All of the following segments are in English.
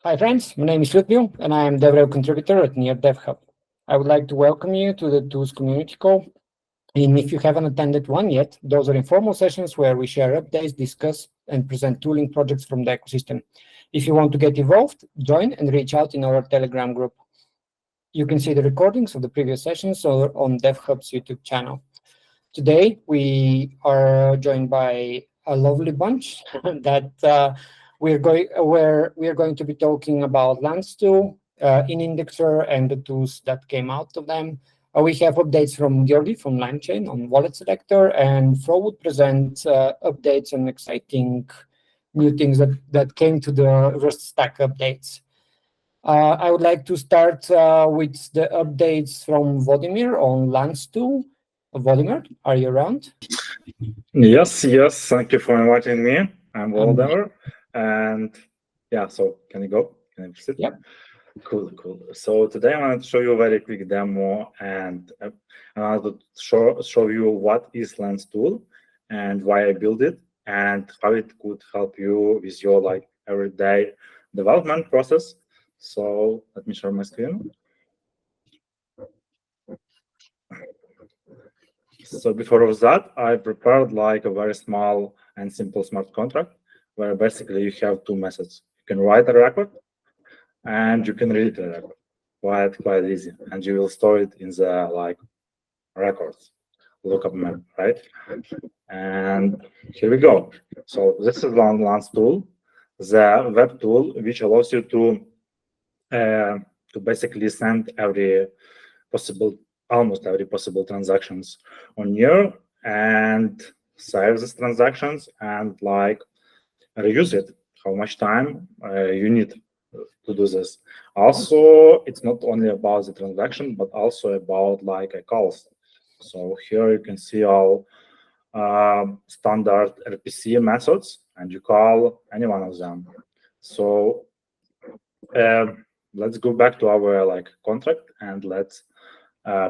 Hi friends, my name is Ludmil and I am DevRel contributor at Near DevHub. I would like to welcome you to the Tools community call. And if you haven't attended one yet, those are informal sessions where we share updates, discuss, and present tooling projects from the ecosystem. If you want to get involved, join and reach out in our Telegram group. You can see the recordings of the previous sessions on DevHub's YouTube channel. Today, we are joined by a lovely bunch that we are going to be talking about Lantstool, Inindexer, and the tools that came out of them. We have updates from Georgi from LimeChain on WalletSelector, and Fro would present updates and exciting new things that came to the Rust Stack updates. I would like to start with the updates from Vladimir on Lantstool. Vladimir, are you around? Yes. Thank you for inviting me. I'm Vladimir, and yeah. So can you go? Can I proceed? Yep. Cool. So today I want to show you a very quick demo, and I want to show you what is Lantstool and why I built it, and how it could help you with your everyday development process. So let me share my screen. So before that, I prepared a very small and simple smart contract where basically you have two methods. You can write a record and you can read the record. Quite easy. And you will store it in the records lookup map, right? And here we go. So this is Lantstool, the web tool which allows you to basically send almost every possible transactions on here and save these transactions and reuse it. How much time you need to do this. Also, it's not only about the transaction, but also about calls. So here you can see all standard RPC methods, and you call any one of them. So let's go back to our contract and let's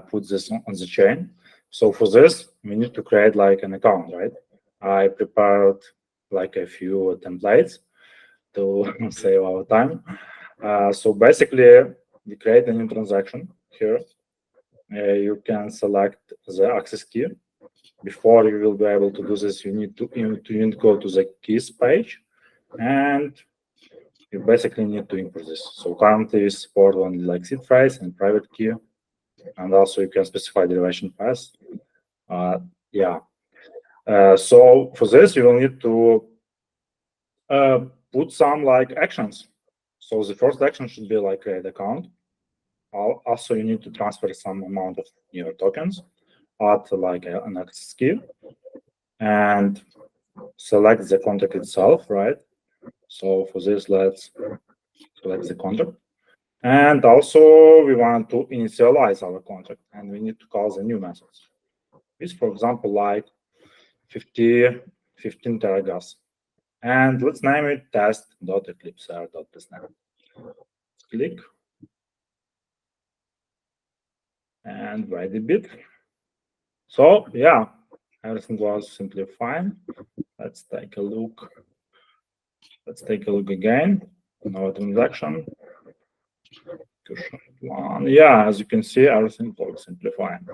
put this on the chain. So for this, we need to create an account, right? I prepared a few templates to save our time. So basically, we create a new transaction here. You can select the access key. Before you will be able to do this, you need to go to the keys page, and you basically need to import this. So currently we support only seed phrase and private key, and also you can specify derivation path. So for this, you will need to put some actions. So the first action should be create account. Also, you need to transfer some amount of your tokens, add an access key, and select the contract itself, right? So for this, let's select the contract. And also, we want to initialize our contract, and we need to call the new methods. This, for example, 15 teragas. And let's name it test.eclipser.testnet. Click. And wait a bit. So yeah, everything was simply fine. Let's take a look. Again. Our transaction. Yeah, as you can see, everything works simply fine.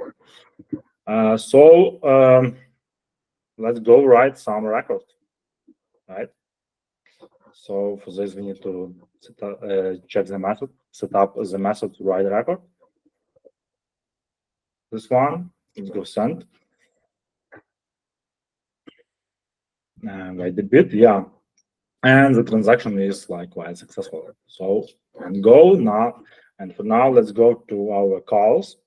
Let's go write some record, right? So for this, we need to check the method, set up the method to write record. This one, let's go send. And wait a bit, yeah. And the transaction is quite successful. So and go now. And for now, let's go to our calls.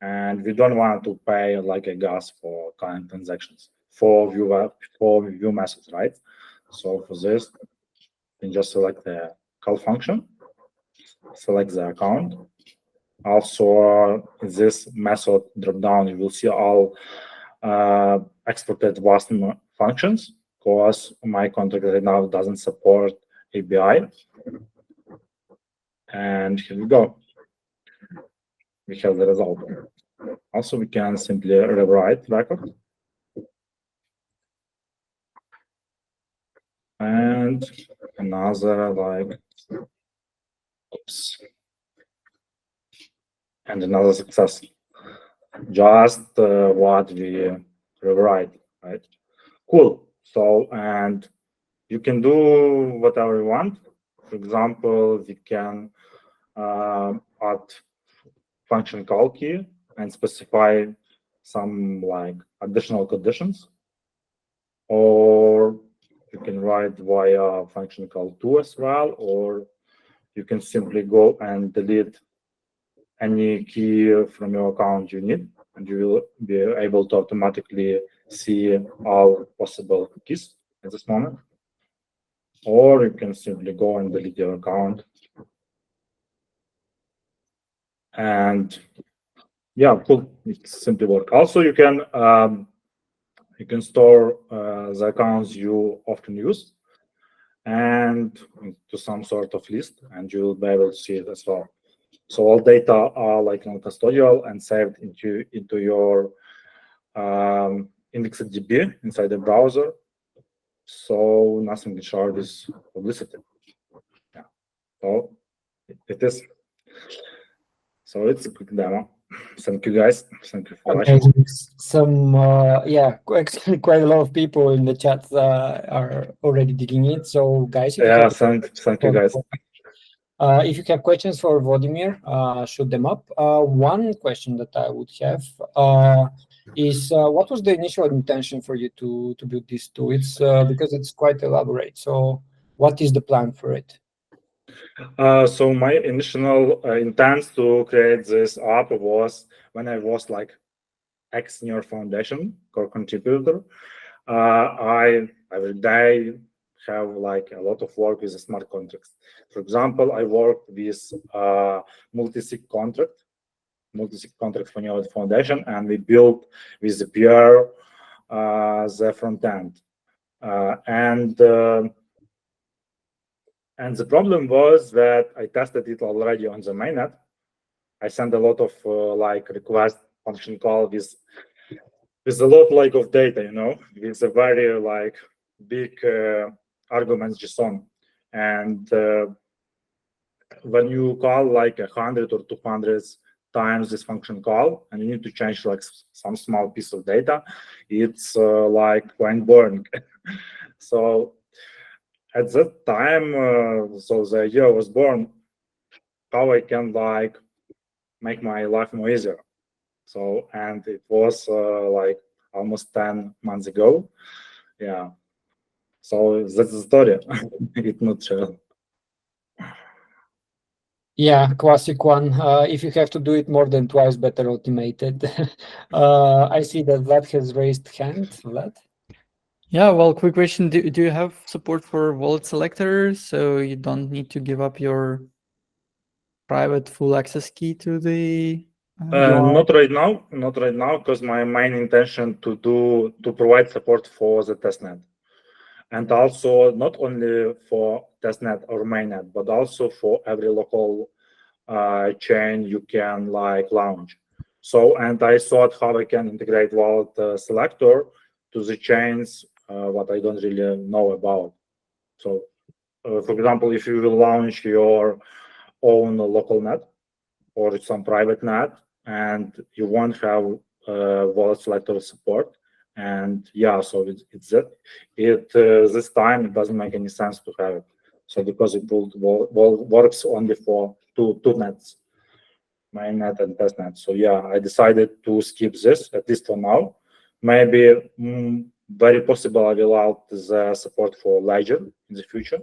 And we don't want to pay a gas for current transactions for view methods, right? So for this, you can just select the call function, select the account. Also, in this method dropdown, you will see all exported WASP functions, because my contract right now doesn't support ABI. And here we go. We have the result. Also, we can simply rewrite record. And another Oops. And another success. Just what we rewrite, right? Cool. So, and you can do whatever you want. For example, we can add function call key and specify some like additional conditions, or you can write via function call to as well, or you can simply go and delete any key from your account you need, and you will be able to automatically see all possible keys at this moment. Or you can simply go and delete your account. And yeah, cool. It simply works. Also, you can store the accounts you often use and to some sort of list, and you will be able to see it as well. So all data are like non-custodial and saved into your Inindexer DB inside the browser. So nothing is shared is publicity. Yeah. So it is. So it's a quick demo. Thank you guys. Thank you for watching. Some yeah, actually quite a lot of people in the chat are already digging in. So guys, Yeah, thank you guys. If you have questions for Vladimir, shoot them up. One question that I would have is what was the initial intention for you to build this tool? It's because it's quite elaborate. So what is the plan for it? So my initial intent to create this app was when I was like ex-Near Foundation core contributor. I every day have like a lot of work with the smart contracts. For example, I worked with multi-sig contract for Near Foundation, and we built with the PR the front end. And the problem was that I tested it already on the mainnet. I sent a lot of like request function call with a lot like of data, you know, with a very like big arguments JSON. And when you call like 100 or 200 times this function call, and you need to change like some small piece of data, it's like brain boring. So at that time, so the idea was born how I can like make my life more easier. So, and it was like almost 10 months ago. Yeah. So that's the story in a nutshell. Yeah, classic one. If you have to do it more than twice, better automated. I see that Vlad has raised hand. Vlad? Yeah, well, quick question. Do you have support for WalletSelector, so you don't need to give up your private full access key to the Not right now, because my main intention to provide support for the testnet, and also not only for testnet or mainnet, but also for every local chain you can like launch. So, and I thought how I can integrate WalletSelector to the chains what I don't really know about. So, for example, if you will launch your own local net or some private net, and you won't have WalletSelector support, and yeah, so this time it doesn't make any sense to have it. So because it works only for two nets, mainnet and testnet. So yeah, I decided to skip this, at least for now. Maybe very possible I will add the support for Ledger in the future.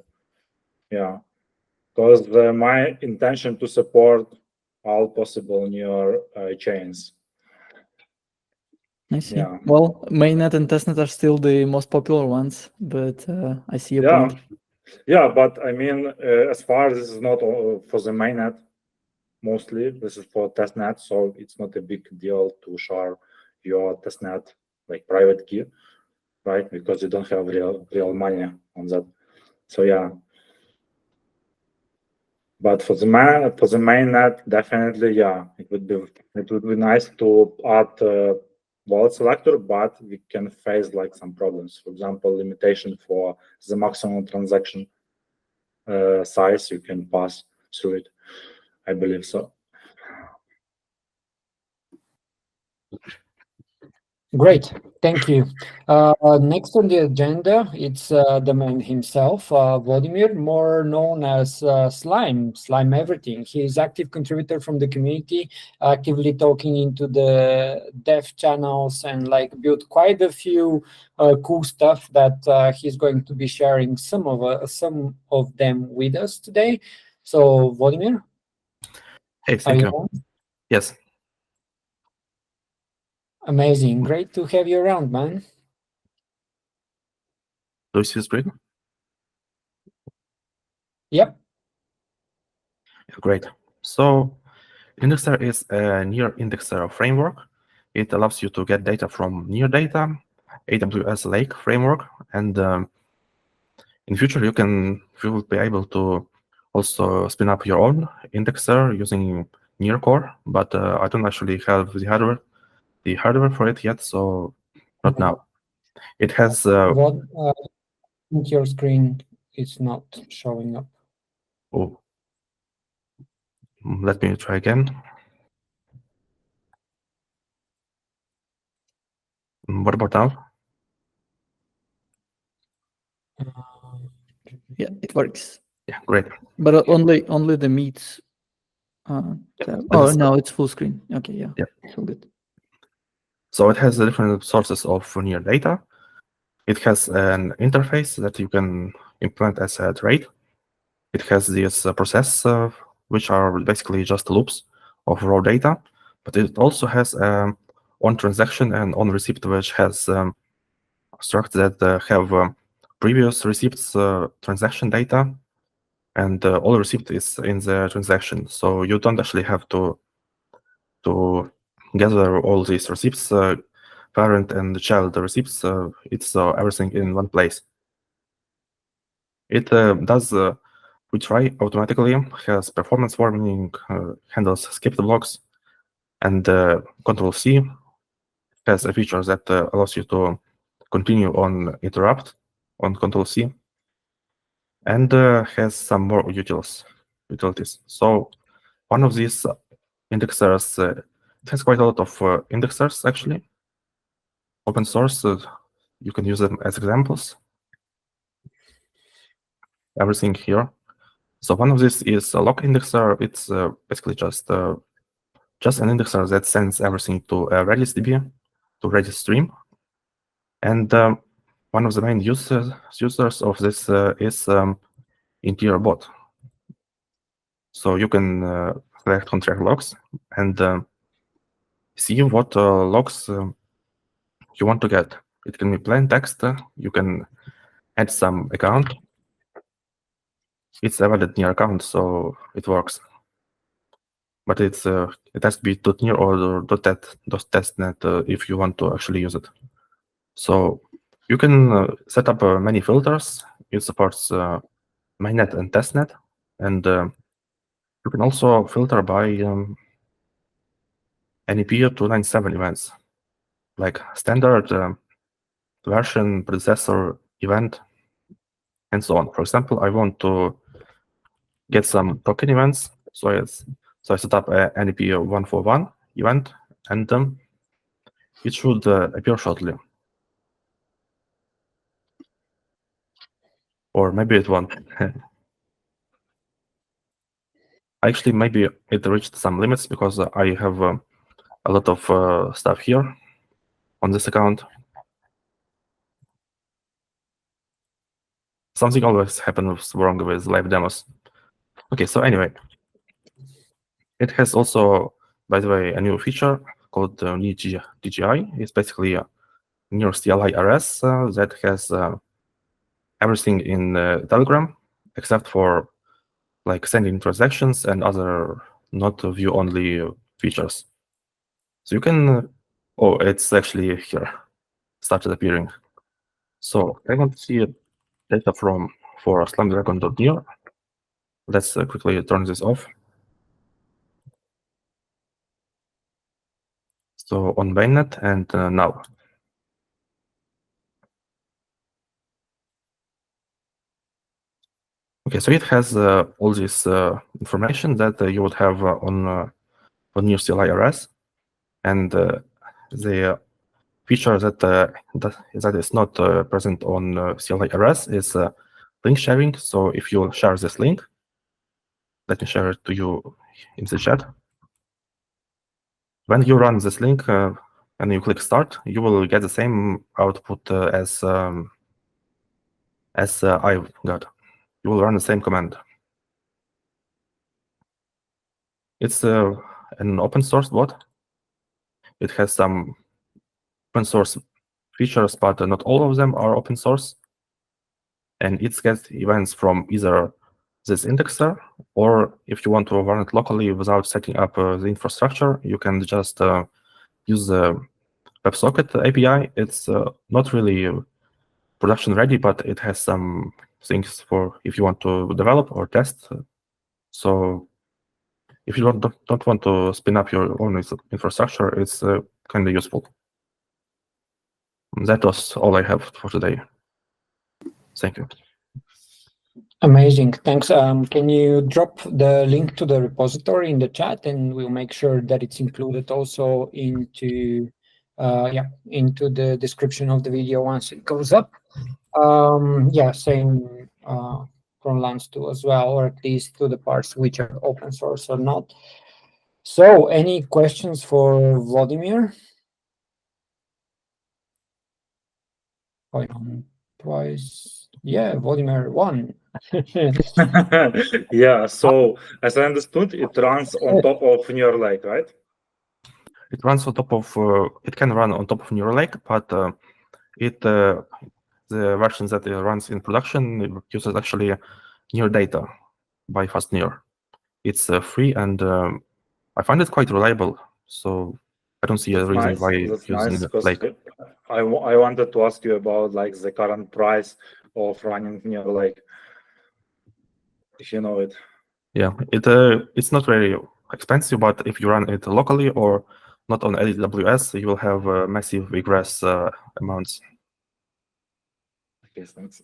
Yeah, because my intention to support all possible new chains. I see. Yeah. Well, mainnet and testnet are still the most popular ones, but I see your point. Yeah, but I mean, as far as this is not for the mainnet, mostly this is for testnet, so it's not a big deal to share your testnet like private key, right? Because you don't have real money on that. So yeah. But for the mainnet, definitely, yeah, it would be nice to add WalletSelector, but we can face like some problems. For example, limitation for the maximum transaction size you can pass through it. I believe so. Great, thank you. Next on the agenda, it's the man himself, Vladimir, more known as Slime Everything. He is active contributor from the community, actively talking into the dev channels and like built quite a few cool stuff that he's going to be sharing some of them with us today. So Vladimir, Hey, thank you. Yes. Amazing, great to have you around, man. Do you see the screen? Yep. Great. So Inindexer is a near indexer framework. It allows you to get data from near data, AWS Lake framework, and in future you will be able to also spin up your own indexer using near core, but I don't actually have the hardware for it yet, so not now. It has What your screen is not showing up. oh, let me try again. What about now? Yeah, it works. Yeah, great. But only the meets. Tab. Oh, no, it's full screen. Okay, yeah. It's all good. So it has different sources of near data. It has an interface that you can implement as a trait. It has this process, which are basically just loops of raw data, but it also has on transaction and on receipt, which has structs that have previous receipts transaction data, and all receipt is in the transaction. So you don't actually have to gather all these receipts, parent and child receipts. It's everything in one place. It does retry automatically, has performance warning, handles skipped blocks, and Control-C has a feature that allows you to continue on interrupt on Control-C, and has some more utilities. So one of these indexers, it has quite a lot of indexers actually. Open source, you can use them as examples. Everything here. So one of these is a log indexer. It's basically just an indexer that sends everything to a Redis DB, to Redis stream. And one of the main users of this is Interior bot. So you can select contract logs and see what logs you want to get. It can be plain text. You can add some account. It's a valid near account, so it works. But it has to be .near or .testnet if you want to actually use it. So you can set up many filters. It supports mainnet and testnet, and you can also filter by NEP 297 events, like standard, version, predecessor, event, and so on. For example, I want to get some token events, so I set up a NEP 141 event, and it should appear shortly. Or maybe it won't. Actually, maybe it reached some limits because I have a lot of stuff here on this account. Something always happens wrong with live demos. Okay, so anyway, it has also, by the way, a new feature called DGI. It's basically a near CLI RS that has everything in Telegram except for like sending transactions and other not view-only features. So you can, oh, it's actually here, started appearing. So I want to see data for Slime.near. Let's quickly turn this off. So on mainnet and now. Okay, so it has all this information that you would have on your CLI-RS, and the feature that is not present on CLI-RS is link sharing. So if you share this link, let me share it to you in the chat. When you run this link and you click start, you will get the same output as I got. You will run the same command. It's an open source bot. It has some open source features, but not all of them are open source. And it gets events from either this indexer, or if you want to run it locally without setting up the infrastructure, you can just use the WebSocket API. It's not really production ready, but it has some things for if you want to develop or test. So if you don't want to spin up your own infrastructure, it's kind of useful. That was all I have for today. Thank you. Amazing, thanks. Can you drop the link to the repository in the chat, and we'll make sure that it's included also into into the description of the video once it goes up. Same from Lantstool as well, or at least to the parts which are open source or not. So, any questions for Vladimir? Going on twice. Yeah, Vladimir won. Yeah, so as I understood, it runs on top of Near Lake, right? It runs on top of. It can run on top of Neural Lake, but the version that it runs in production uses actually Near data by FastNear. It's free, and I find it quite reliable. So I don't see a reason why That's using nice, because Lake. I wanted to ask you about like the current price of running Near Lake, if you know it. Yeah, it's not very expensive, but if you run it locally or not on AWS, you will have massive egress amounts. Okay, thanks.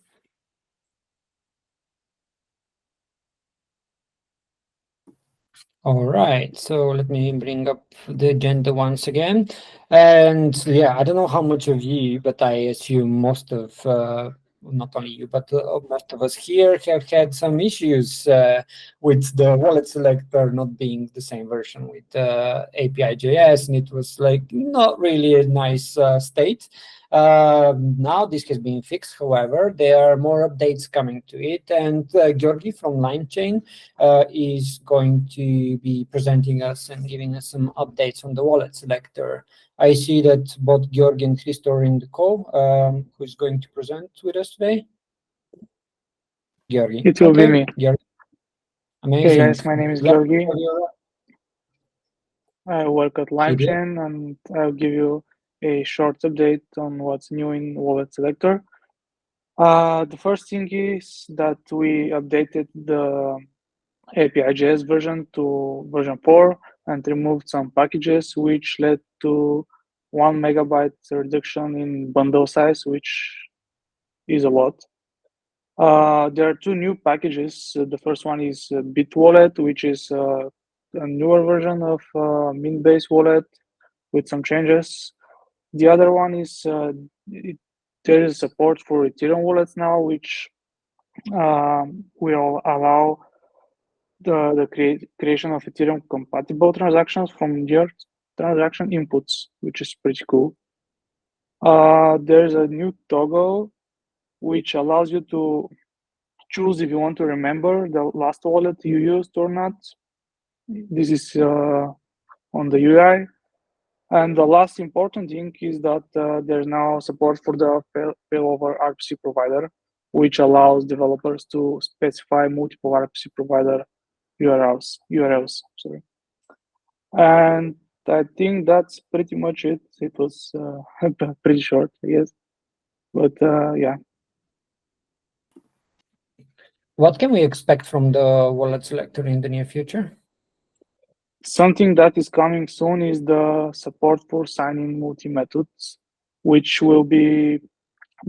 All right, so let me bring up the agenda once again. And yeah, I don't know how much of you, but I assume most of, not only you, but most of us here have had some issues with the wallet selector not being the same version with API.js, and it was like not really a nice state. Now this has been fixed, however, there are more updates coming to it, and Georgi from LimeChain is going to be presenting us and giving us some updates on the wallet selector. I see that both Georgi and Christo are in the call. Who's going to present with us today? Georgi. It will be me. Georgi. Amazing. Hey guys, my name is Georgi. I work at LimeChain, and I'll give you a short update on what's new in Wallet Selector. The first thing is that we updated the API.js version to version 4 and removed some packages, which led to 1 megabyte reduction in bundle size, which is a lot. There are two new packages. The first one is BitWallet, which is a newer version of Mint-based wallet with some changes. The other one is there is support for Ethereum wallets now, which will allow the creation of Ethereum compatible transactions from your transaction inputs, which is pretty cool. There's a new toggle which allows you to choose if you want to remember the last wallet you used or not. This is on the UI. And the last important thing is that there's now support for the failover RPC provider, which allows developers to specify multiple RPC provider URLs. Sorry. And I think that's pretty much it. It was pretty short, I guess. But yeah. What can we expect from the wallet selector in the near future? Something that is coming soon is the support for signing multi-methods, which will be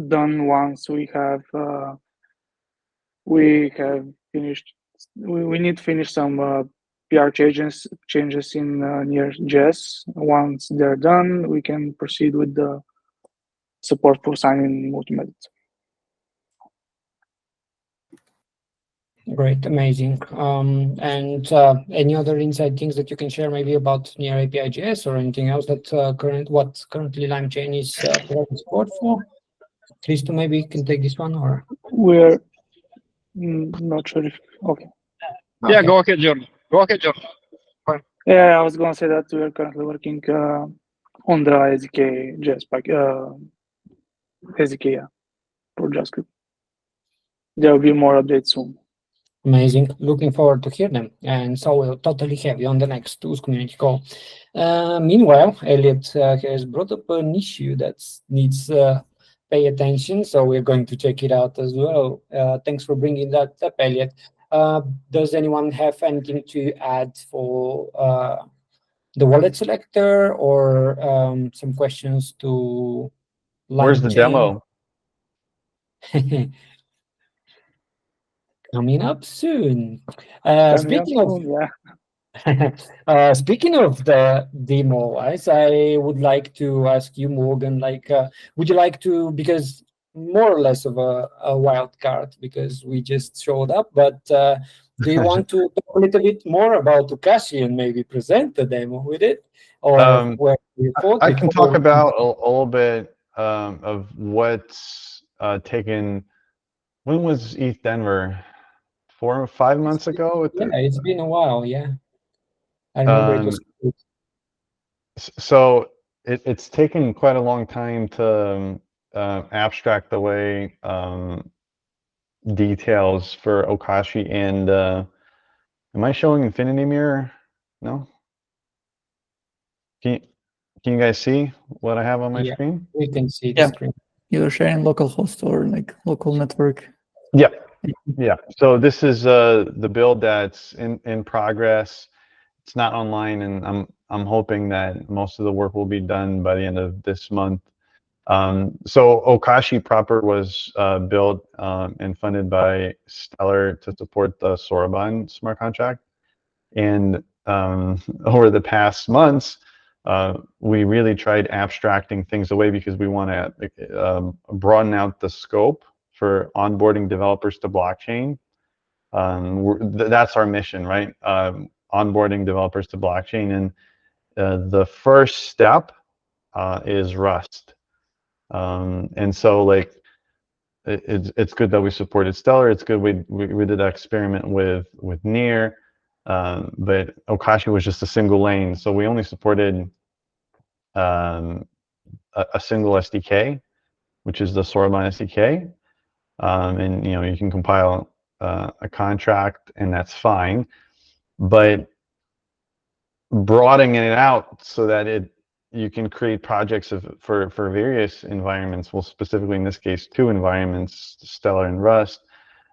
done once we have finished. We need to finish some PR changes in Near.js. Once they're done, we can proceed with the support for signing multi-methods. Great, amazing. And any other inside things that you can share maybe about Near API.js or anything else that currently LimeChain is providing support for? Christo maybe can take this one, or We're not sure if okay. Yeah, Okay. go ahead, John. Go ahead, John. Yeah, I was gonna say that we are currently working on the SDK JS pack, SDK for JavaScript. There will be more updates soon. Amazing. Looking forward to hear them. And so we'll totally have you on the next Tools community call. Meanwhile, Elliot has brought up an issue that needs pay attention, so we're going to check it out as well. Thanks for bringing that up, Elliot. Does anyone have anything to add for the wallet selector, or some questions to Where's the LimeChain? demo? Coming up soon. Speaking Speaking of the demo, I would like to ask you, Morgan, would you like to, because more or less of a wild card, because we just showed up, but do you want to talk a little bit more about Okashi and maybe present the demo with it? Or where you thought I can talk about a little bit of what's taken. When was ETH Denver? 4 or 5 months ago? Yeah, it's been a while, yeah. I remember it was good. So it's taken quite a long time to abstract away details for Okashi. And am I showing Infinity Mirror? No? Can you guys see what I have on my screen? We can see the screen. You're sharing localhost or like local network. Yeah. Yeah. So this is the build that's in progress. It's not online, and I'm hoping that most of the work will be done by the end of this month. So Okashi proper was built and funded by Stellar to support the Soroban smart contract. And over the past months, we really tried abstracting things away because we want to broaden out the scope for onboarding developers to blockchain. That's our mission, right? Onboarding developers to blockchain. And the first step is Rust. And so like, it's good that we supported Stellar. It's good we did that experiment with Near, but Okashi was just a single lane. So we only supported a single SDK, which is the Soroban SDK. And you can compile a contract, and that's fine. But broadening it out so that you can create projects for various environments, well, specifically in this case, 2 environments, Stellar and Rust,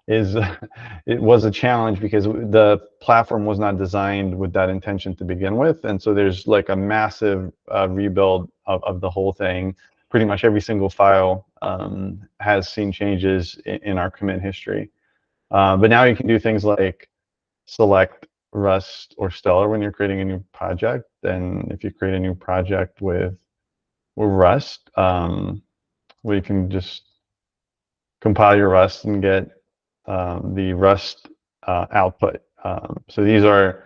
it was a challenge because the platform was not designed with that intention to begin with. And so there's like a massive rebuild of the whole thing. Pretty much every single file has seen changes in our commit history. But now you can do things like select Rust or Stellar when you're creating a new project. Then if you create a new project with Rust, we can just compile your Rust and get the Rust output. So these are,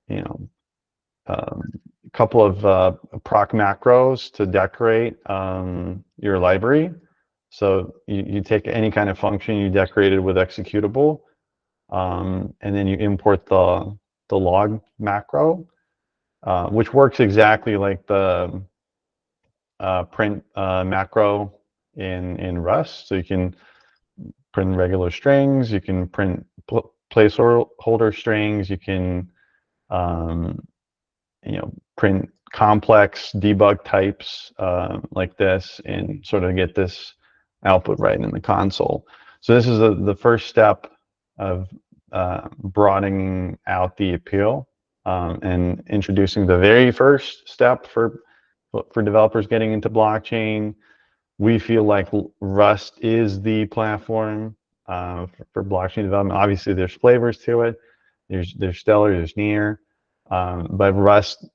a couple of proc macros to decorate your library. So you take any kind of function, you decorate it with executable, and then you import the log macro, which works exactly like the print macro in Rust. So you can print regular strings, you can print placeholder strings, you can print complex debug types like this, and sort of get this output right in the console. So this is the first step of broadening out the appeal and introducing the very first step for developers getting into blockchain. We feel like Rust is the platform for blockchain development. Obviously, there's flavors to it. There's Stellar, there's Near, but Rust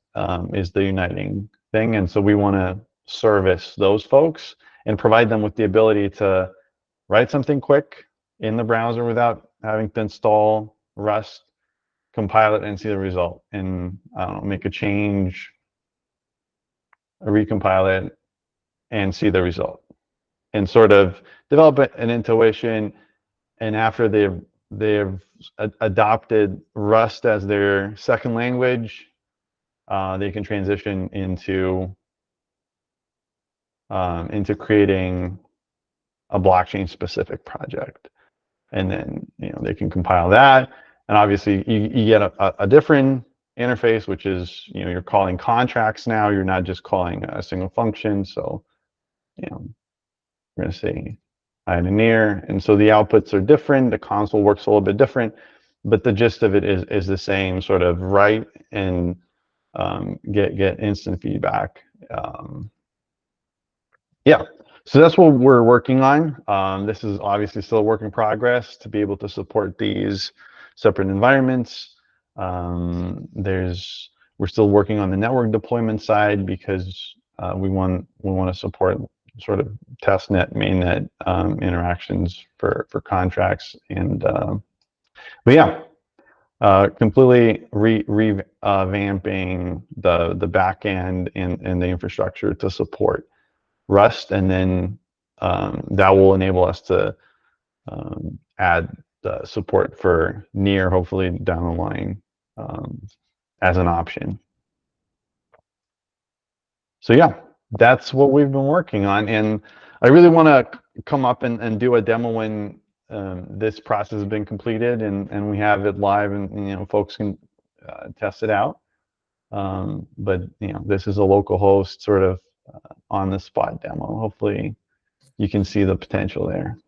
is the uniting thing, and so we want to service those folks and provide them with the ability to write something quick in the browser without having to install Rust, compile it, and see the result, and I don't know, make a change, recompile it, and see the result, and sort of develop an intuition. And after they've adopted Rust as their second language, they can transition into creating a blockchain specific project, and then they can compile that. And obviously you get a different interface, which is you're calling contracts now. You're not just calling a single function. So we're going to say I had a Near, and so the outputs are different. The console works a little bit different, but the gist of it is the same. Sort of write and get instant feedback. Yeah, so that's what we're working on. This is obviously still a work in progress to be able to support these separate environments. We're still working on the network deployment side because we want to support sort of testnet, mainnet interactions for contracts, and but yeah, completely revamping the back end and the infrastructure to support Rust, and then that will enable us to add the support for Near, hopefully down the line, as an option. So yeah, that's what we've been working on, and I really want to come up and do a demo when this process has been completed and we have it live, and folks can test it out. But this is a local host sort of on the spot demo. Hopefully you can see the potential there.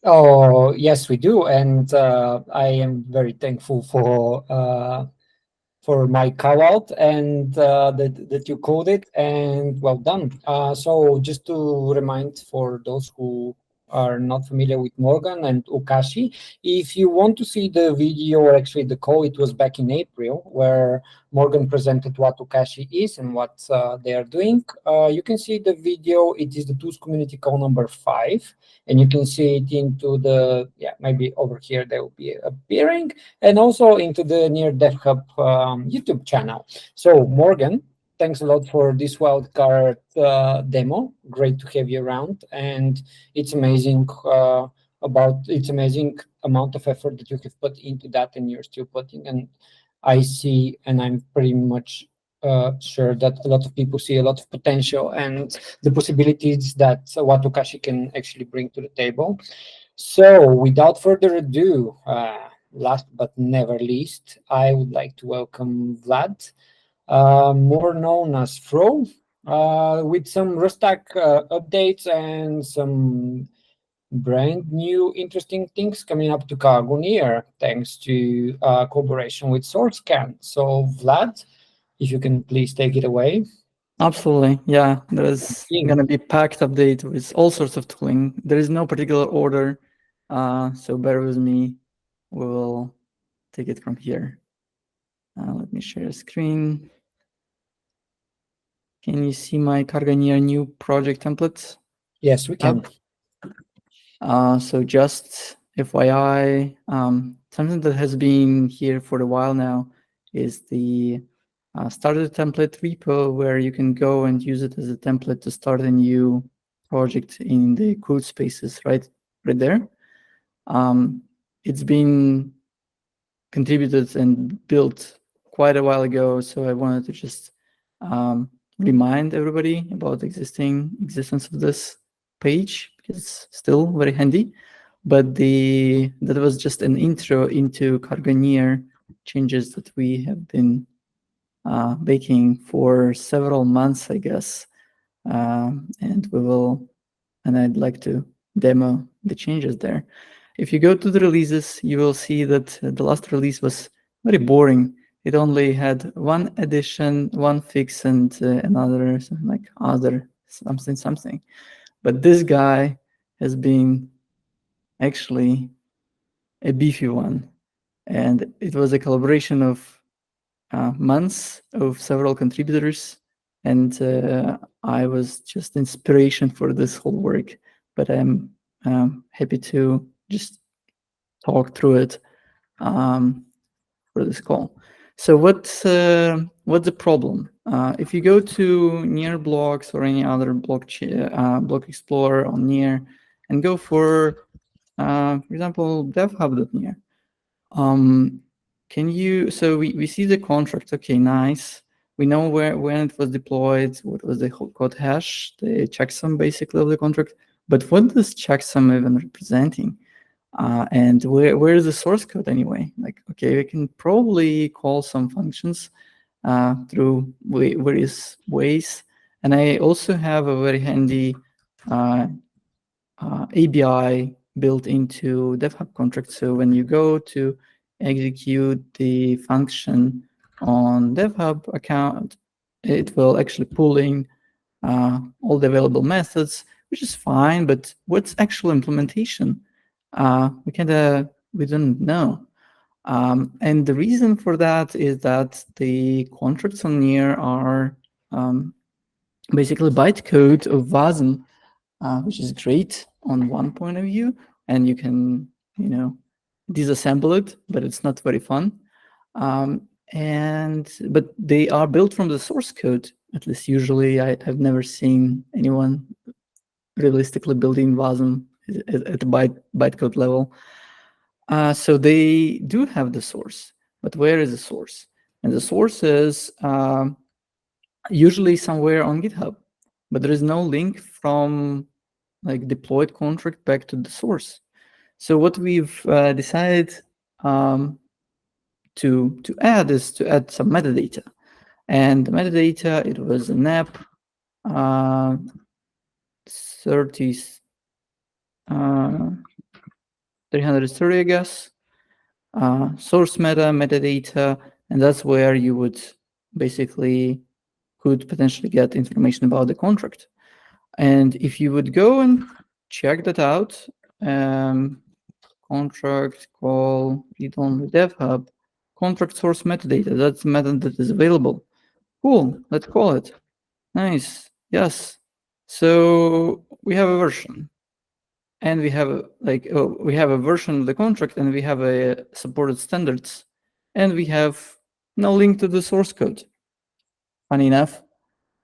Oh, yes, we do. And I am very thankful for my call out and that you coded, and well done. So just to remind for those who are not familiar with Morgan and Okashi, if you want to see the video, or actually the call, it was back in April, where Morgan presented what Okashi is and what they are doing. You can see the video. It is the Tools community call number 5, and you can see it into the, maybe over here they will be appearing, and also into the Near DevHub YouTube channel. So Morgan, thanks a lot for this wildcard demo. Great to have you around, and it's amazing amazing amount of effort that you have put into that, and you're still putting. And I see, and I'm pretty much sure that a lot of people see a lot of potential and the possibilities that what Okashi can actually bring to the table. So without further ado, last but never least, I would like to welcome Vlad, more known as Fro, with some Ruststack updates and some brand new interesting things coming up to Cargo Near, thanks to cooperation with SourceScan. So Vlad, if you can please take it away. Absolutely, yeah. There's going to be packed update with all sorts of tooling. There is no particular order, so bear with me. We will take it from here. Let me share a screen. Can you see my Cargo Near new project templates? Yes, we can. So just FYI, something that has been here for a while now is the starter template repo, where you can go and use it as a template to start a new project in the code spaces, right there. It's been contributed and built quite a while ago, so I wanted to just remind everybody about the existence of this page, because it's still very handy. But that was just an intro into Cargo Near changes that we have been baking for several months, I guess, and I'd like to demo the changes there. If you go to the releases, you will see that the last release was very boring. It only had one addition, one fix, and another something like other something. But this guy has been actually a beefy one. And it was a collaboration of months of several contributors. And I was just inspiration for this whole work. But I'm happy to just talk through it for this call. So what's the problem? If you go to Near blocks or any other block explorer on Near and go for example, devhub.near, can you, so we see the contract, okay, nice. We know when it was deployed, what was the code hash, the checksum basically of the contract, but what is checksum even representing? And where is the source code anyway? Like, okay, we can probably call some functions through various ways. And I also have a very handy ABI built into DevHub contract. So when you go to execute the function on DevHub account, it will actually pull in all the available methods, which is fine. But what's actual implementation? We don't know. And the reason for that is that the contracts on Near are basically bytecode of WASM, which is great on one point of view, and you can, disassemble it, but it's not very fun. But they are built from the source code. At least usually, I've never seen anyone realistically building WASM at the bytecode level. So they do have the source, but where is the source? And the source is usually somewhere on GitHub, but there is no link from like deployed contract back to the source. So what we've decided to add is to add some metadata. And the metadata, it was an app 330, I guess, source metadata, and that's where you would basically could potentially get information about the contract. And if you would go and check that out, contract call read-only devhub, contract source metadata, that's the method that is available. Cool, let's call it. Nice, yes. So we have a version. And we have a version of the contract, and we have a supported standards, and we have no link to the source code. Funny enough,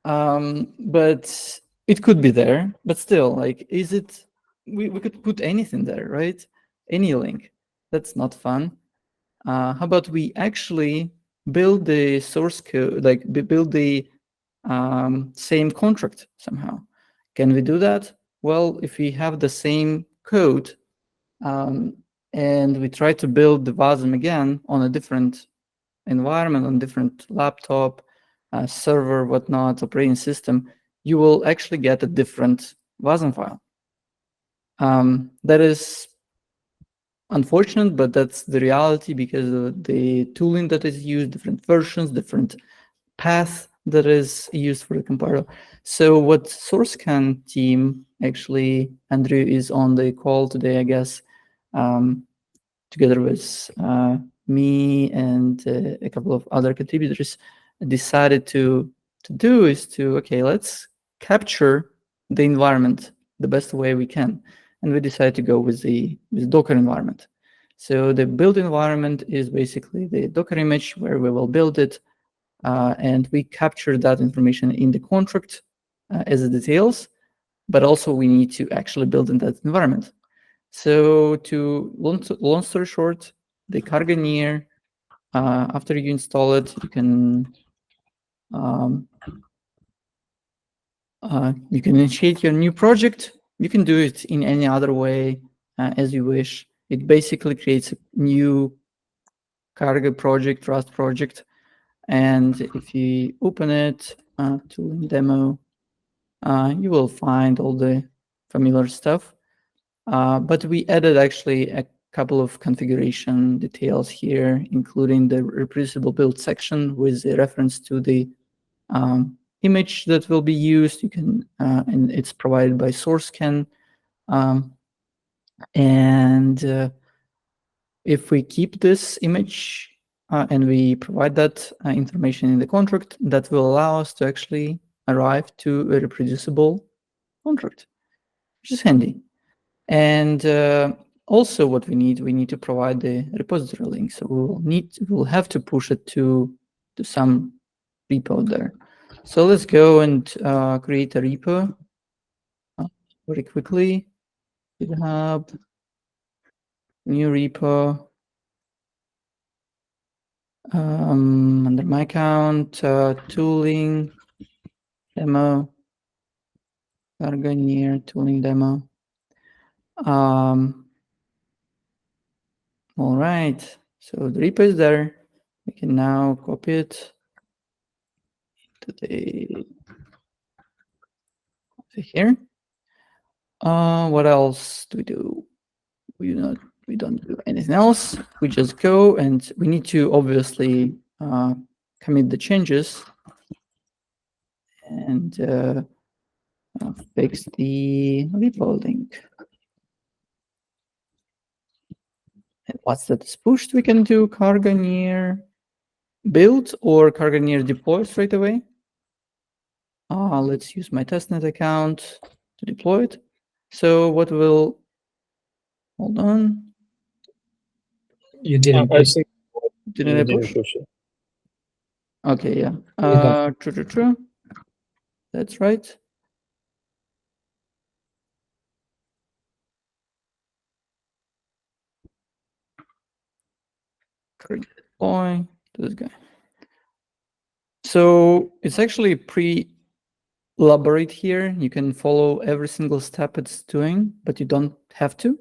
but it could be there. But still, like, is it? We could put anything there, right? Any link. That's not fun. How about we actually build the source code, like build the same contract somehow? Can we do that? Well, if we have the same code and we try to build the WASM again on a different environment, on different laptop, server, whatnot, operating system, you will actually get a different WASM file. That is unfortunate, but that's the reality because of the tooling that is used, different versions, different path that is used for the compiler. So what SourceScan team, actually, Andrew is on the call today, I guess, together with me and a couple of other contributors, decided to do is to, okay, let's capture the environment the best way we can. And we decided to go with the Docker environment. So the build environment is basically the Docker image where we will build it. And we capture that information in the contract as the details, but also we need to actually build in that environment. So to long story short, the Cargo Near, after you install it, you can initiate your new project. You can do it in any other way as you wish. It basically creates a new Cargo project, Rust project. And if you open it, tooling demo, you will find all the familiar stuff. But we added actually a couple of configuration details here, including the reproducible build section with a reference to the image that will be used. You can, and it's provided by SourceScan. And if we keep this image and we provide that information in the contract, that will allow us to actually arrive to a reproducible contract, which is handy. And also what we need to provide the repository link. So we'll have to push it to some repo there. So let's go and create a repo very quickly. GitHub, new repo. Under my account, tooling demo, Cargo tooling demo. All right, so the repo is there. We can now copy it to here. What else do we do? We don't do anything else. We just go and we need to obviously commit the changes and fix the repo link. And once that is pushed, we can do cargo build or cargo deploy straight away. Let's use my testnet account to deploy it. So what will, hold on. You didn't I push. think Didn't you I didn't push? push it. Okay, yeah. True. That's right. Deploy to this guy. So it's actually pre-elaborate here. You can follow every single step it's doing, but you don't have to.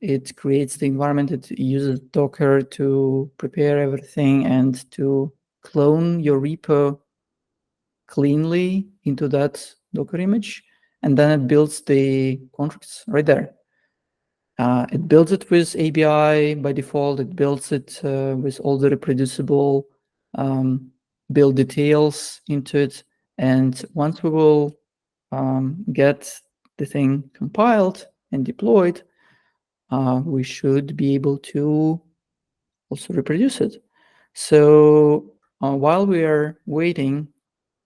It creates the environment. It uses Docker to prepare everything and to clone your repo cleanly into that Docker image. And then it builds the contracts right there. It builds it with ABI by default. It builds it with all the reproducible build details into it. And once we will get the thing compiled and deployed, we should be able to also reproduce it. So while we are waiting,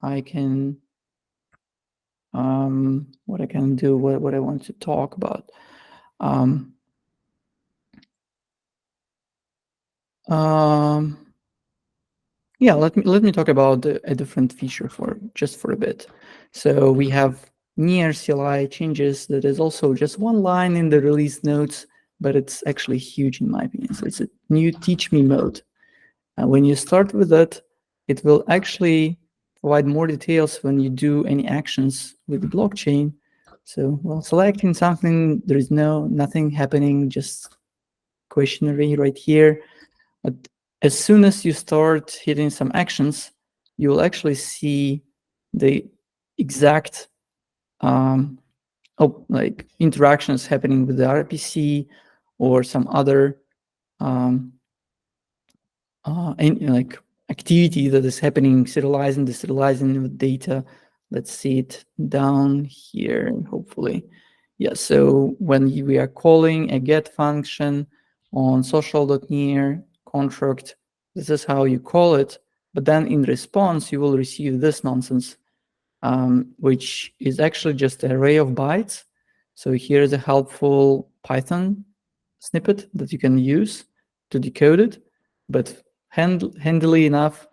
I can, what I can do, what I want to talk about. Yeah, let me talk about a different feature for a bit. So we have near CLI changes that is also just one line in the release notes, but it's actually huge in my opinion. So it's a new teach me mode. And when you start with that, it will actually provide more details when you do any actions with the blockchain. So while selecting something, there is nothing happening, just questionnaire right here. But as soon as you start hitting some actions, you will actually see the exact like interactions happening with the RPC or some other like activity that is happening, serializing, deserializing with data. Let's see it down here, hopefully. Yeah, so when we are calling a get function on social.near contract, this is how you call it. But then in response, you will receive this nonsense, which is actually just an array of bytes. So here's a helpful Python snippet that you can use to decode it. But handily enough,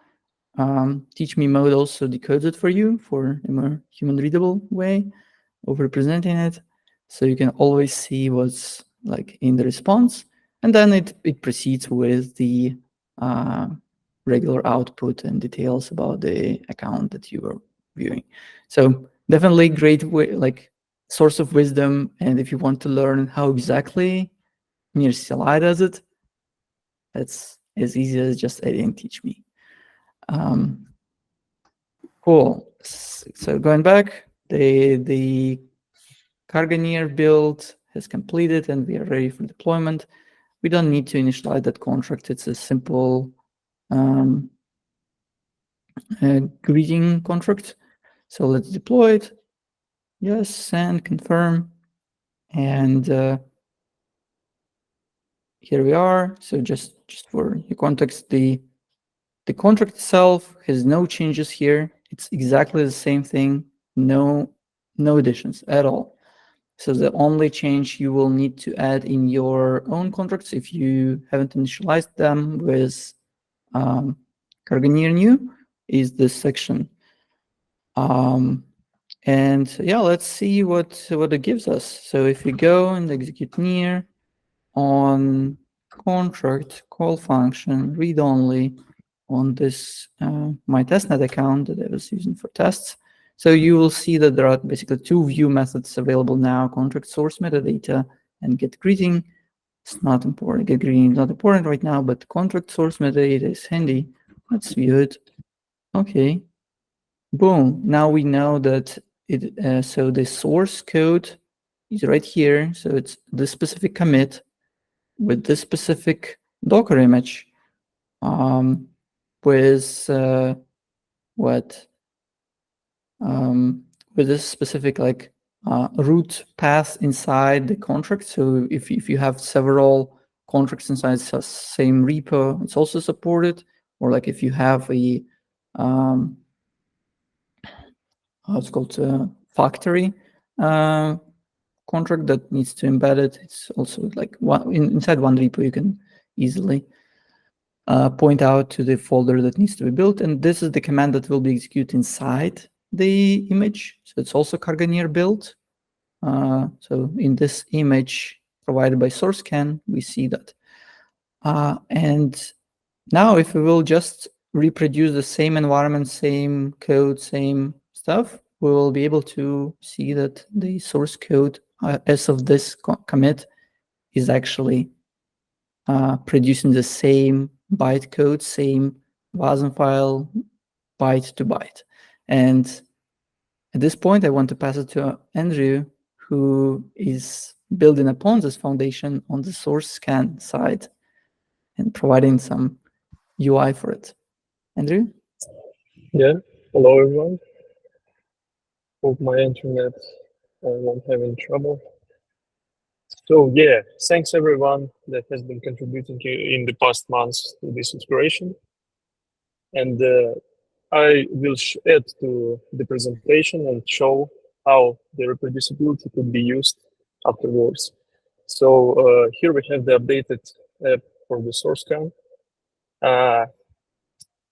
teach me mode also decodes it for you for a more human readable way of representing it. So you can always see what's like in the response. And then it proceeds with the regular output and details about the account that you are viewing. So definitely great way, like source of wisdom. And if you want to learn how exactly near CLI does it, that's as easy as just adding teach me. Cool. So going back, the Cargo build has completed and we are ready for deployment. We don't need to initialize that contract. It's a simple greeting contract. So let's deploy it. Yes, and confirm. And here we are. So just for your context, the contract itself has no changes here. It's exactly the same thing. No additions at all. So the only change you will need to add in your own contracts if you haven't initialized them with Carganeer new is this section. And yeah, let's see what it gives us. So if we go and execute near on contract call function read only on this my testnet account that I was using for tests. So you will see that there are basically two view methods available now: contract source metadata and get greeting. It's not important. Get greeting is not important right now, but contract source metadata is handy. Let's view it. Okay. Boom. Now we know that it. So the source code is right here. So it's the specific commit with this specific Docker image. With with this specific like root path inside the contract. So if you have several contracts inside the same repo, it's also supported. Or like if you have a it's called factory contract that needs to embed it. It's also like inside one repo you can easily point out to the folder that needs to be built, and this is the command that will be executed inside the image. So it's also Carganeer built. So in this image provided by SourceScan, we see that. And now if we will just reproduce the same environment, same code, same stuff, we will be able to see that the source code as of this commit is actually producing the same bytecode, same WASM file, byte to byte. And at this point, I want to pass it to Andrew, who is building upon this foundation on the SourceScan side and providing some UI for it. Andrew? Yeah, hello everyone. Hope my internet won't have any trouble. So yeah, thanks everyone that has been contributing in the past months to this inspiration. And I will add to the presentation and show how the reproducibility could be used afterwards. So here we have the updated app for the SourceScan.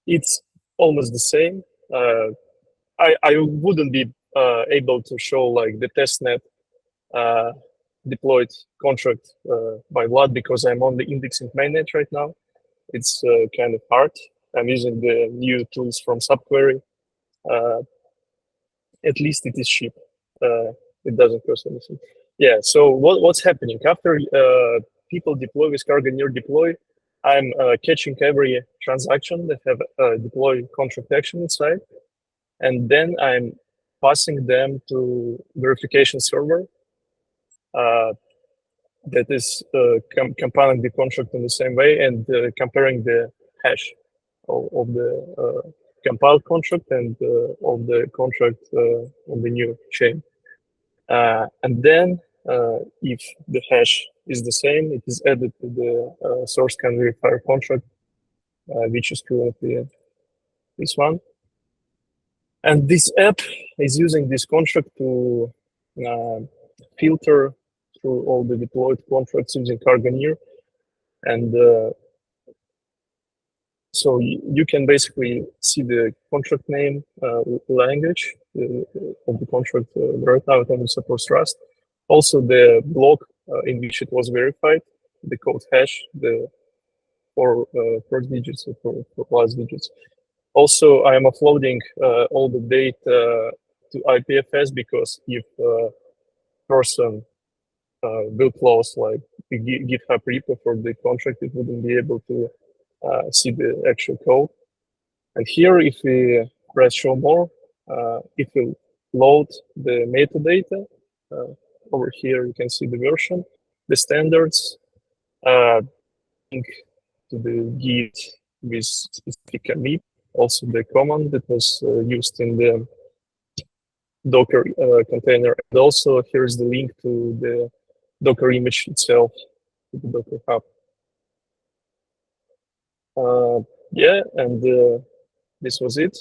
It's almost the same. I wouldn't be able to show like the testnet deployed contract by Vlad because I'm on the indexing mainnet right now. It's kind of hard. I'm using the new tools from subquery. At least it is cheap. It doesn't cost anything. Yeah. So what's happening after people deploy with Carganeer deploy? I'm catching every transaction that have deploy contract action inside, and then I'm passing them to verification server that is compiling the contract in the same way and comparing the hash of the compiled contract and of the contract on the new chain. And then if the hash is the same, it is added to the SourceScan verifier contract, which is currently this one. And this app is using this contract to filter through all the deployed contracts using Carganeer. And so you can basically see the contract name, language of the contract. Right now it only supports Rust. Also the block in which it was verified, the code hash, the four first digits or four last digits. Also, I am uploading all the data to IPFS because if person will close like the GitHub repo for the contract, it wouldn't be able to see the actual code. And here, if we press show more, it will load the metadata. Over here, you can see the version, the standards, link to the Git with specific commit, also the command that was used in the Docker container. And also here's the link to the Docker image itself to the Docker Hub. Yeah, and this was it.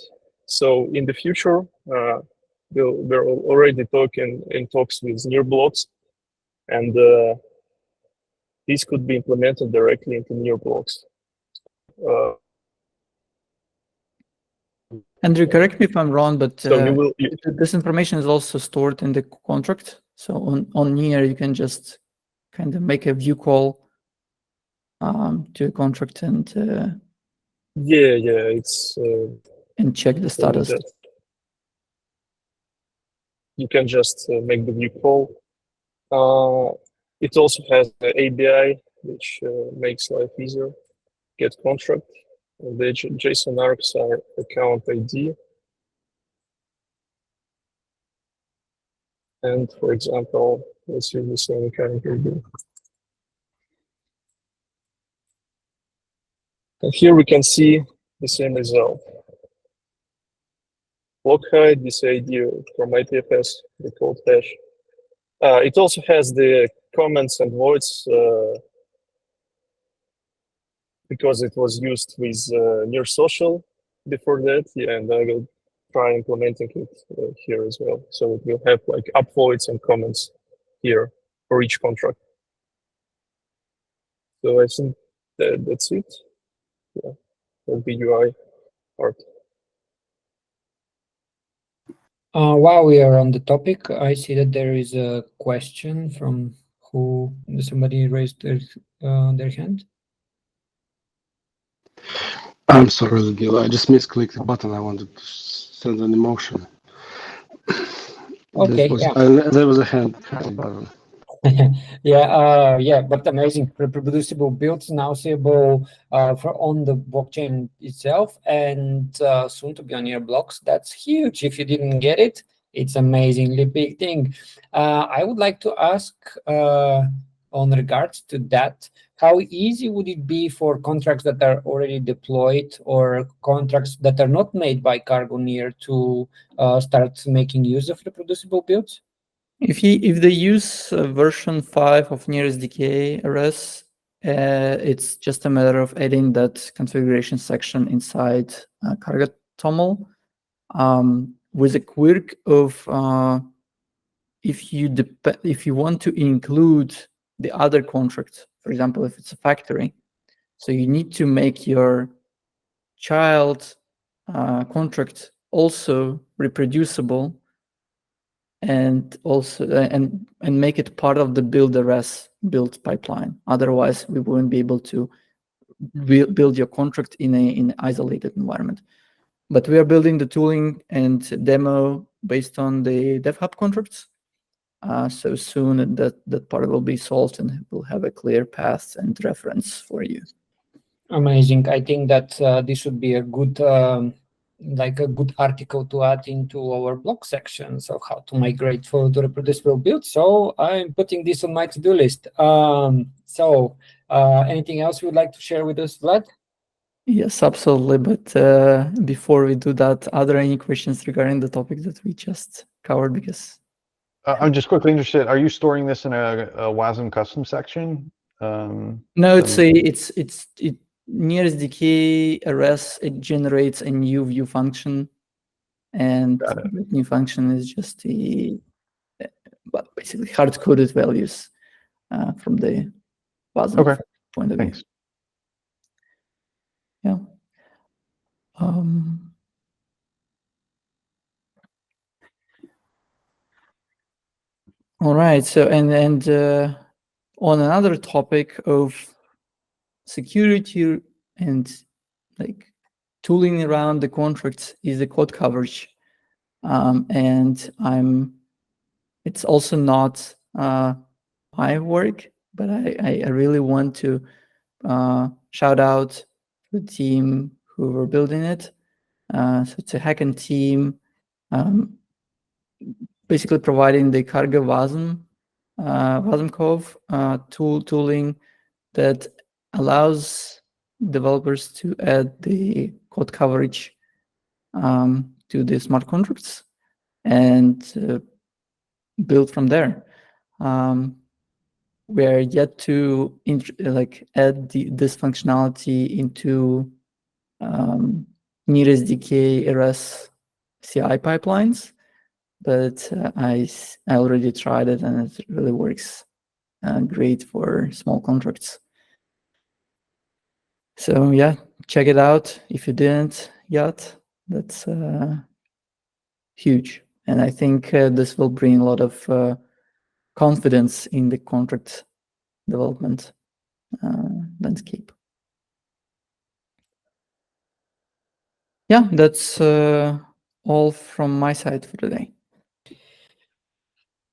So in the future, we're already in talks with new blocks, and these could be implemented directly into new blocks. Andrew, correct me if I'm wrong, but So this information is also stored in the contract. So on Near, you can just kind of make a view call to a contract and it's and check the status. You can just make the view call. It also has the ABI, which makes life easier. Get contract. The JSON args are account ID. And for example, let's use the same account ID. And here we can see the same result. Block height, this ID from IPFS, the code hash. It also has the comments and voids because it was used with Near Social before that, and I will try implementing it here as well. So it will have like upvoids and comments here for each contract. So I think that's it. Yeah, for the UI part. While we are on the topic, I see that there is a question from who somebody raised their hand. I'm sorry, Gil. I just misclicked the button. I wanted to send an emotion. Okay, There was a hand button. Yeah, but amazing. Reproducible builds now seeable on the blockchain itself and soon to be on your blocks. That's huge. If you didn't get it, it's amazingly big thing. I would like to ask on regards to that, how easy would it be for contracts that are already deployed or contracts that are not made by Cargo Near to start making use of reproducible builds? If they use version 5 of Near SDK RS, it's just a matter of adding that configuration section inside Cargo TOML with a quirk of if you want to include the other contract, for example, if it's a factory, so you need to make your child contract also reproducible and also and make it part of the build RS build pipeline. Otherwise, we wouldn't be able to build your contract in an isolated environment. But we are building the tooling and demo based on the DevHub contracts. So soon that part will be solved and we'll have a clear path and reference for you. Amazing. I think that this should be a good like a good article to add into our blog sections of how to migrate for the reproducible build. So I'm putting this on my to-do list. Anything else you would like to share with us, Vlad? Yes, absolutely. But before we do that, are there any questions regarding the topic that we just covered? Because I'm just quickly interested. Are you storing this in a WASM custom section? No, it's Near SDK RS. It generates a new view function, and the new function is just basically hard-coded values from the WASM point of view. Thanks. Yeah. All right. So and on another topic of security and like tooling around the contracts is the code coverage, and it's also not my work, but I really want to shout out the team who were building it. So it's a hacking team, basically providing the Cargo WASM Cove tooling that allows developers to add the code coverage to the smart contracts and build from there. we are yet to add this functionality into NearSDK RS CI pipelines, but I already tried it and it really works great for small contracts. So yeah, check it out if you didn't yet. That's huge, and I think this will bring a lot of confidence in the contract development landscape. Yeah, that's all from my side for today.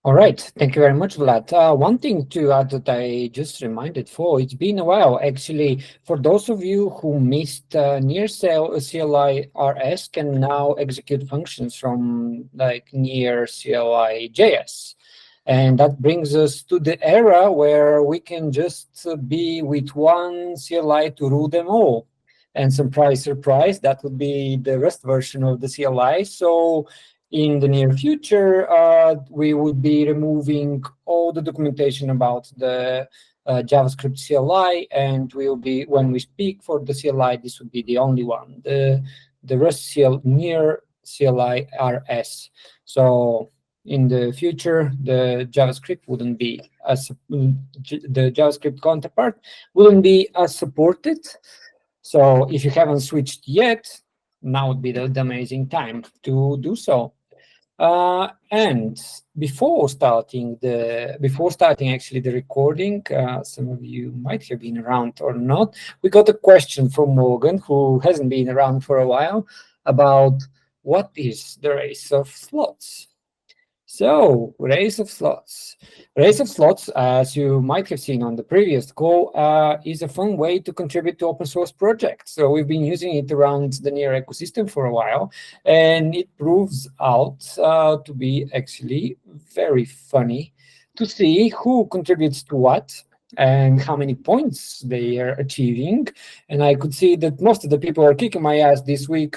All right, thank you very much, Vlad. One thing to add that I just reminded for, it's been a while actually. For those of you who missed near CLI RS can now execute functions from like near CLI JS. And that brings us to the era where we can just be with one CLI to rule them all. And surprise, surprise, that would be the Rust version of the CLI. So in the near future, we would be removing all the documentation about the JavaScript CLI, and we'll be, when we speak for the CLI, this would be the only one, the Rust near CLI RS. So in the future, the JavaScript wouldn't be as the JavaScript counterpart wouldn't be as supported. So if you haven't switched yet, now would be the amazing time to do so. And before starting actually the recording, some of you might have been around or not. We got a question from Morgan, who hasn't been around for a while, about what is the race of sloths. So, race of sloths. Race of sloths, as you might have seen on the previous call, is a fun way to contribute to open source projects. So we've been using it around the Near ecosystem for a while, and it proves out to be actually very funny to see who contributes to what and how many points they are achieving. And I could see that most of the people are kicking my ass this week,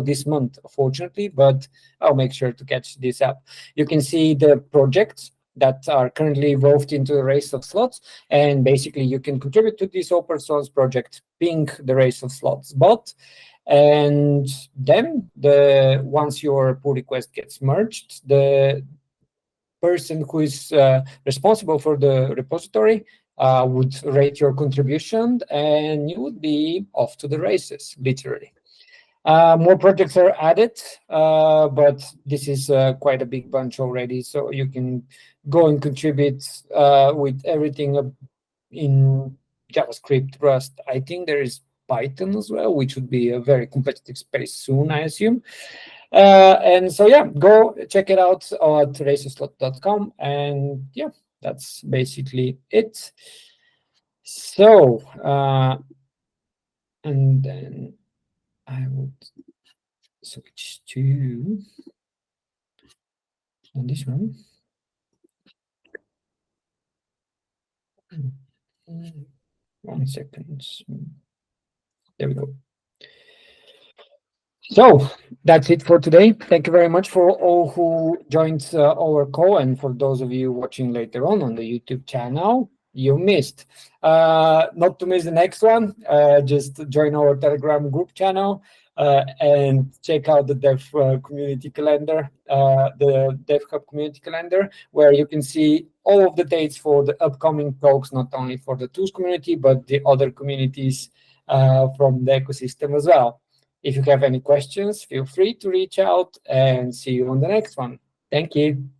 this month, unfortunately, but I'll make sure to catch this up. You can see the projects that are currently involved into the Race of Sloths, and basically you can contribute to this open source project, being the Race of Sloths bot. And then once your pull request gets merged, the person who is responsible for the repository would rate your contribution, and you would be off to the races, literally. More projects are added, but this is quite a big bunch already, so you can go and contribute with everything in JavaScript, Rust. I think there is Python as well, which would be a very competitive space soon, I assume. And so, yeah, go check it out at raceofsloth.com. And yeah, that's basically it. So, and then I would switch to this one. 1 second. There we go. So that's it for today. Thank you very much for all who joined our call, and for those of you watching later on the YouTube channel, you missed. Not to miss the next one, just join our Telegram group channel and check out the Dev community calendar, the Dev Hub community calendar, where you can see all of the dates for the upcoming talks, not only for the tools community, but the other communities from the ecosystem as well. If you have any questions, feel free to reach out, and see you on the next one. Thank you.